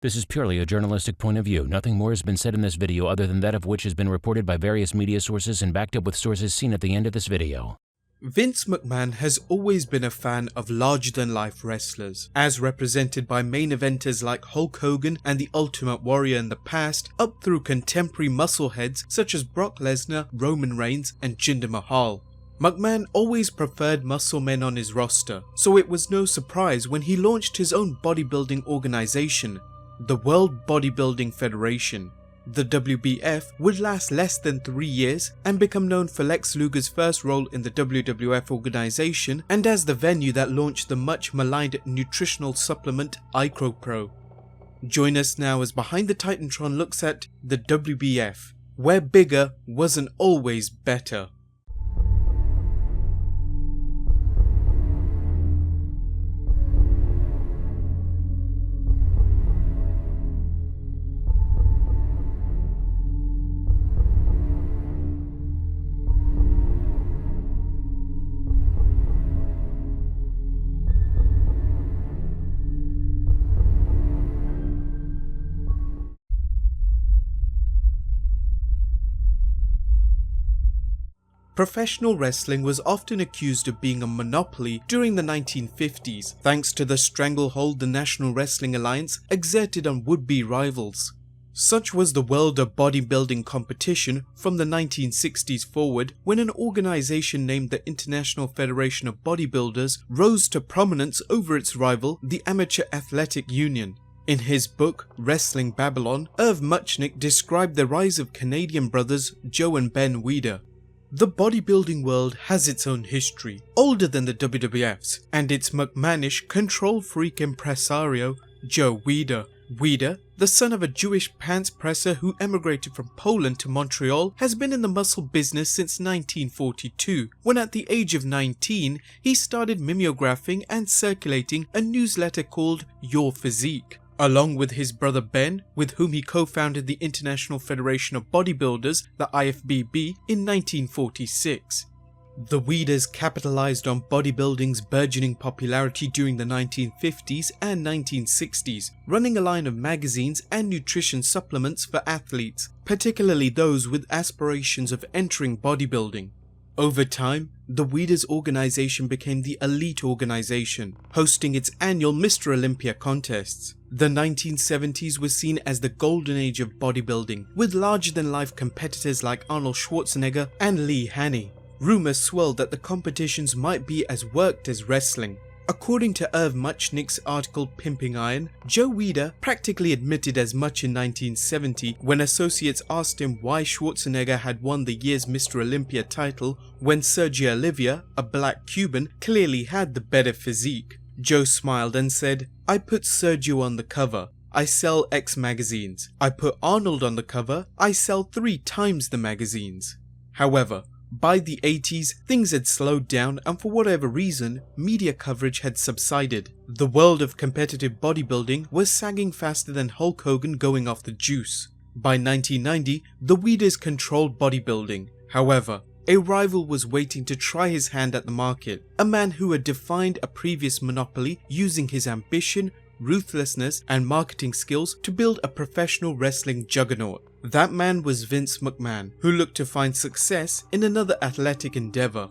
This is purely a journalistic point of view. Nothing more has been said in this video other than that of which has been reported by various media sources and backed up with sources seen at the end of this video. Vince McMahon has always been a fan of larger-than-life wrestlers, as represented by main eventers like Hulk Hogan and the Ultimate Warrior in the past, up through contemporary muscleheads such as Brock Lesnar, Roman Reigns and Jinder Mahal. McMahon always preferred muscle men on his roster, so it was no surprise when he launched his own bodybuilding organization, the World Bodybuilding Federation. The WBF would last less than 3 years and become known for Lex Luger's first role in the WWF organization and as the venue that launched the much maligned nutritional supplement ICOPRO. Join us now as Behind the Titantron looks at the WBF, where bigger wasn't always better. Professional wrestling was often accused of being a monopoly during the 1950s, thanks to the stranglehold the National Wrestling Alliance exerted on would-be rivals. Such was the world of bodybuilding competition from the 1960s forward, when an organization named the International Federation of Bodybuilders rose to prominence over its rival, the Amateur Athletic Union. In his book, Wrestling Babylon, Irv Muchnick described the rise of Canadian brothers Joe and Ben Weider. The bodybuilding world has its own history, older than the WWF's, and its McMahonish control-freak impresario, Joe Weider. Weider, the son of a Jewish pants presser who emigrated from Poland to Montreal, has been in the muscle business since 1942, when at the age of 19, he started mimeographing and circulating a newsletter called Your Physique. Along with his brother Ben, with whom he co-founded the International Federation of Bodybuilders, the IFBB, in 1946. The Weiders capitalized on bodybuilding's burgeoning popularity during the 1950s and 1960s, running a line of magazines and nutrition supplements for athletes, particularly those with aspirations of entering bodybuilding. Over time, the Weiders organization became the elite organization, hosting its annual Mr. Olympia contests. The 1970s was seen as the golden age of bodybuilding, with larger-than-life competitors like Arnold Schwarzenegger and Lee Haney. Rumors swirled that the competitions might be as worked as wrestling. According to Irv Muchnick's article Pimping Iron, Joe Weider practically admitted as much in 1970 when associates asked him why Schwarzenegger had won the year's Mr. Olympia title when Sergio Oliva, a black Cuban, clearly had the better physique. Joe smiled and said, "I put Sergio on the cover. I sell X magazines. I put Arnold on the cover. I sell 3 times the magazines." However, by the 80s, things had slowed down and for whatever reason, media coverage had subsided. The world of competitive bodybuilding was sagging faster than Hulk Hogan going off the juice. By 1990, the Weiders controlled bodybuilding. However, a rival was waiting to try his hand at the market, a man who had defined a previous monopoly using his ambition, ruthlessness and marketing skills to build a professional wrestling juggernaut. That man was Vince McMahon, who looked to find success in another athletic endeavor.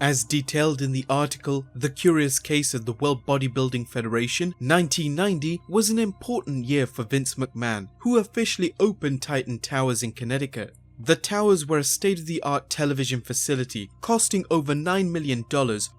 As detailed in the article The Curious Case of the World Bodybuilding Federation, 1990 was an important year for Vince McMahon, who officially opened Titan Towers in Connecticut. The towers were a state-of-the-art television facility, costing over $9 million,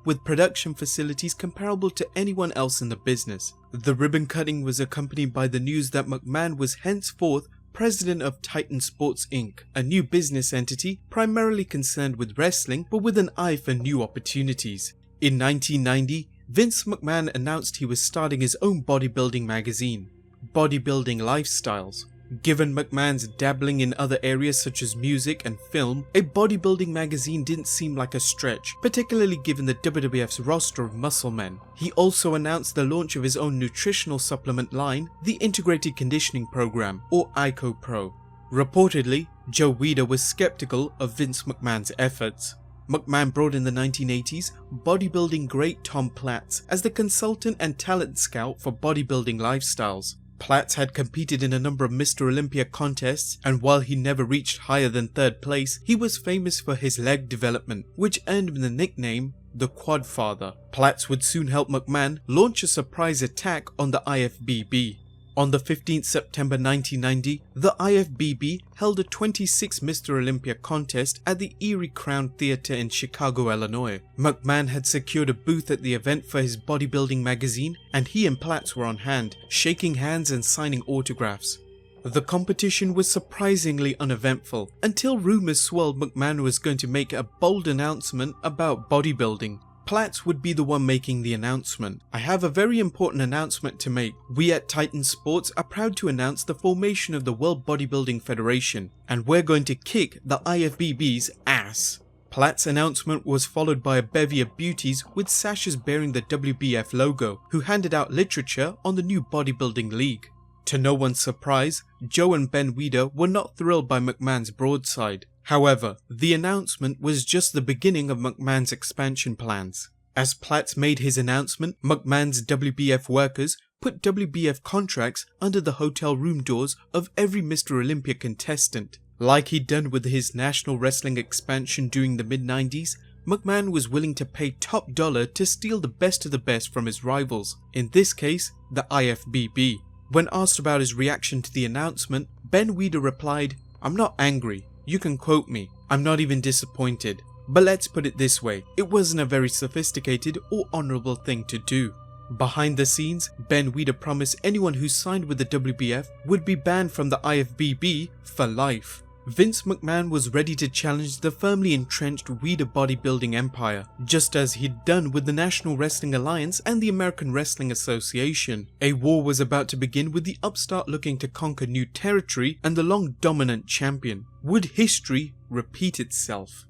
with production facilities comparable to anyone else in the business. The ribbon cutting was accompanied by the news that McMahon was henceforth president of Titan Sports Inc., a new business entity primarily concerned with wrestling but with an eye for new opportunities. In 1990, Vince McMahon announced he was starting his own bodybuilding magazine, Bodybuilding Lifestyles. Given McMahon's dabbling in other areas such as music and film, a bodybuilding magazine didn't seem like a stretch, particularly given the WWF's roster of muscle men. He also announced the launch of his own nutritional supplement line, the Integrated Conditioning Program, or ICOPRO. Reportedly, Joe Weider was skeptical of Vince McMahon's efforts. McMahon brought in the 1980s bodybuilding great Tom Platz as the consultant and talent scout for bodybuilding lifestyles. Platz had competed in a number of Mr. Olympia contests, and while he never reached higher than 3rd place, he was famous for his leg development, which earned him the nickname the Quad Father. Platz would soon help McMahon launch a surprise attack on the IFBB. On the 15th September 1990, the IFBB held a 26 Mr. Olympia contest at the Erie Crown Theatre in Chicago, Illinois. McMahon had secured a booth at the event for his bodybuilding magazine, and he and Platz were on hand, shaking hands and signing autographs. The competition was surprisingly uneventful, until rumours swirled McMahon was going to make a bold announcement about bodybuilding. Platz would be the one making the announcement. "I have a very important announcement to make. We at Titan Sports are proud to announce the formation of the World Bodybuilding Federation, and we're going to kick the IFBB's ass." Platz's announcement was followed by a bevy of beauties with sashes bearing the WBF logo, who handed out literature on the new bodybuilding league. To no one's surprise, Joe and Ben Weider were not thrilled by McMahon's broadside. However, the announcement was just the beginning of McMahon's expansion plans. As Platz made his announcement, McMahon's WBF workers put WBF contracts under the hotel room doors of every Mr. Olympia contestant. Like he'd done with his national wrestling expansion during the mid-90s, McMahon was willing to pay top dollar to steal the best of the best from his rivals, in this case, the IFBB. When asked about his reaction to the announcement, Ben Weider replied, "I'm not angry. You can quote me. I'm not even disappointed. But let's put it this way, it wasn't a very sophisticated or honourable thing to do." Behind the scenes, Ben Weider promised anyone who signed with the WBF would be banned from the IFBB for life. Vince McMahon was ready to challenge the firmly entrenched Weider bodybuilding empire, just as he'd done with the National Wrestling Alliance and the American Wrestling Association. A war was about to begin with the upstart looking to conquer new territory and the long dominant champion. Would history repeat itself?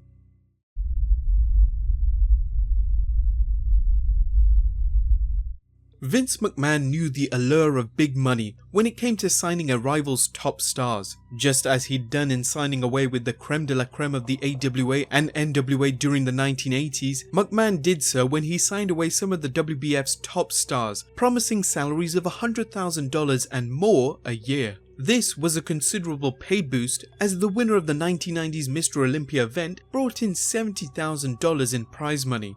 Vince McMahon knew the allure of big money when it came to signing a rival's top stars. Just as he'd done in signing away with the creme de la creme of the AWA and NWA during the 1980s, McMahon did so when he signed away some of the WBF's top stars, promising salaries of $100,000 and more a year. This was a considerable pay boost, as the winner of the 1990s Mr. Olympia event brought in $70,000 in prize money.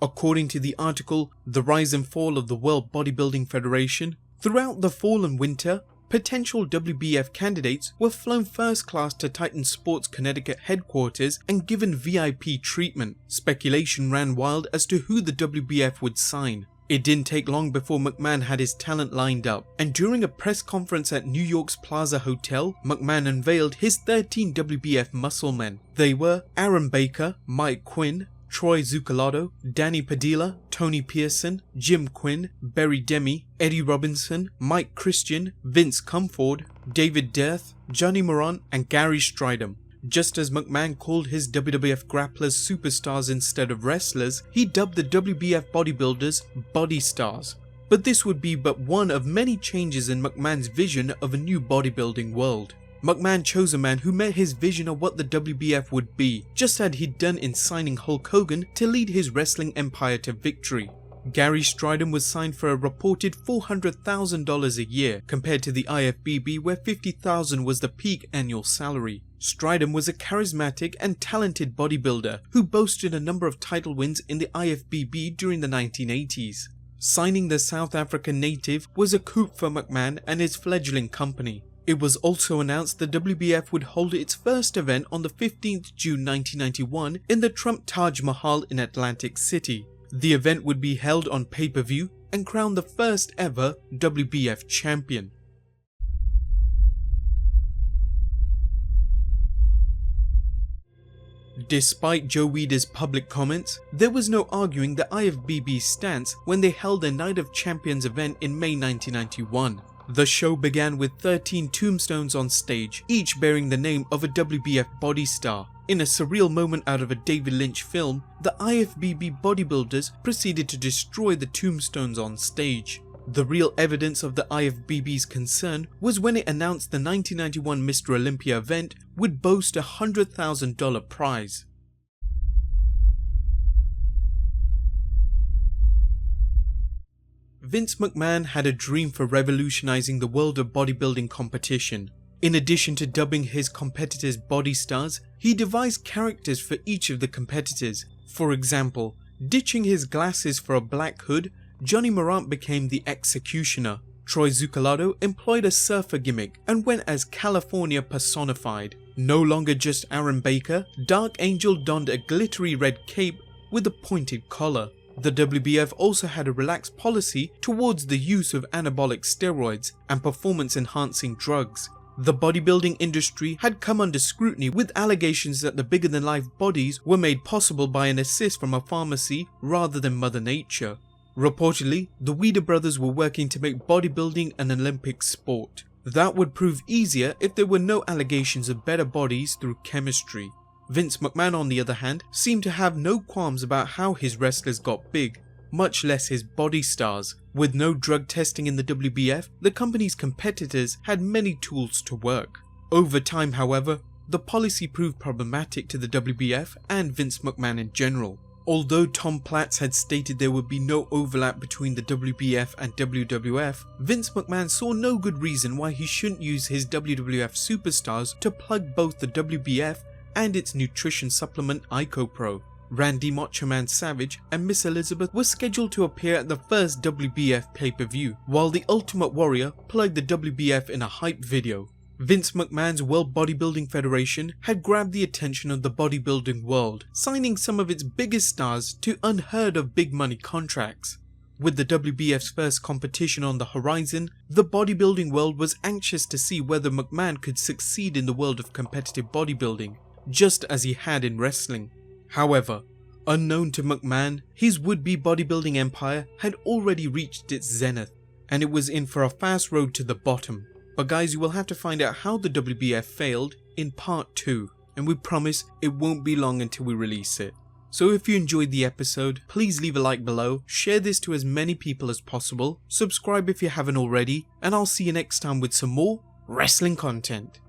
According to the article, The Rise and Fall of the World Bodybuilding Federation, throughout the fall and winter, potential WBF candidates were flown first class to Titan Sports Connecticut headquarters and given VIP treatment. Speculation ran wild as to who the WBF would sign. It didn't take long before McMahon had his talent lined up, and during a press conference at New York's Plaza Hotel, McMahon unveiled his 13 WBF muscle men. They were Aaron Baker, Mike Quinn, Troy Zuccolotto, Danny Padilla, Tony Pearson, Jim Quinn, Barry Demi, Eddie Robinson, Mike Christian, Vince Comfort, David Death, Johnny Morant, and Gary Stridham. Just as McMahon called his WWF grapplers superstars instead of wrestlers, he dubbed the WBF bodybuilders body stars. But this would be but one of many changes in McMahon's vision of a new bodybuilding world. McMahon chose a man who met his vision of what the WBF would be, just as he'd done in signing Hulk Hogan to lead his wrestling empire to victory. Gary Stridham was signed for a reported $400,000 a year, compared to the IFBB where $50,000 was the peak annual salary. Stridham was a charismatic and talented bodybuilder who boasted a number of title wins in the IFBB during the 1980s. Signing the South African native was a coup for McMahon and his fledgling company. It was also announced the WBF would hold its first event on the 15th June 1991 in the Trump Taj Mahal in Atlantic City. The event would be held on pay-per-view and crown the first ever WBF champion. Despite Joe Weider's public comments, there was no arguing the IFBB's stance when they held a Night of Champions event in May 1991. The show began with 13 tombstones on stage, each bearing the name of a WBF body star. In a surreal moment out of a David Lynch film, the IFBB bodybuilders proceeded to destroy the tombstones on stage. The real evidence of the IFBB's concern was when it announced the 1991 Mr. Olympia event would boast a $100,000 prize. Vince McMahon had a dream for revolutionizing the world of bodybuilding competition. In addition to dubbing his competitors body stars, he devised characters for each of the competitors. For example, ditching his glasses for a black hood, Johnny Morant became the Executioner. Troy Zuccolado employed a surfer gimmick and went as California personified. No longer just Aaron Baker, Dark Angel donned a glittery red cape with a pointed collar. The WBF also had a relaxed policy towards the use of anabolic steroids and performance-enhancing drugs. The bodybuilding industry had come under scrutiny with allegations that the bigger-than-life bodies were made possible by an assist from a pharmacy rather than Mother Nature. Reportedly, the Weider brothers were working to make bodybuilding an Olympic sport. That would prove easier if there were no allegations of better bodies through chemistry. Vince McMahon, on the other hand, seemed to have no qualms about how his wrestlers got big, much less his body stars. With no drug testing in the WBF, the company's competitors had many tools to work. Over time, however, the policy proved problematic to the WBF and Vince McMahon in general. Although Tom Platz had stated there would be no overlap between the WBF and WWF, Vince McMahon saw no good reason why he shouldn't use his WWF superstars to plug both the WBF and its nutrition supplement IcoPro. Randy Macho Man Savage and Miss Elizabeth were scheduled to appear at the first WBF pay-per-view, while the Ultimate Warrior plugged the WBF in a hype video. Vince McMahon's World Bodybuilding Federation had grabbed the attention of the bodybuilding world, signing some of its biggest stars to unheard of big money contracts. With the WBF's first competition on the horizon, the bodybuilding world was anxious to see whether McMahon could succeed in the world of competitive bodybuilding, just as he had in wrestling. However, unknown to McMahon, his would-be bodybuilding empire had already reached its zenith, and it was in for a fast road to the bottom. But guys, you will have to find out how the WBF failed in part 2, and we promise it won't be long until we release it. So if you enjoyed the episode, please leave a like below, share this to as many people as possible, subscribe if you haven't already, and I'll see you next time with some more wrestling content.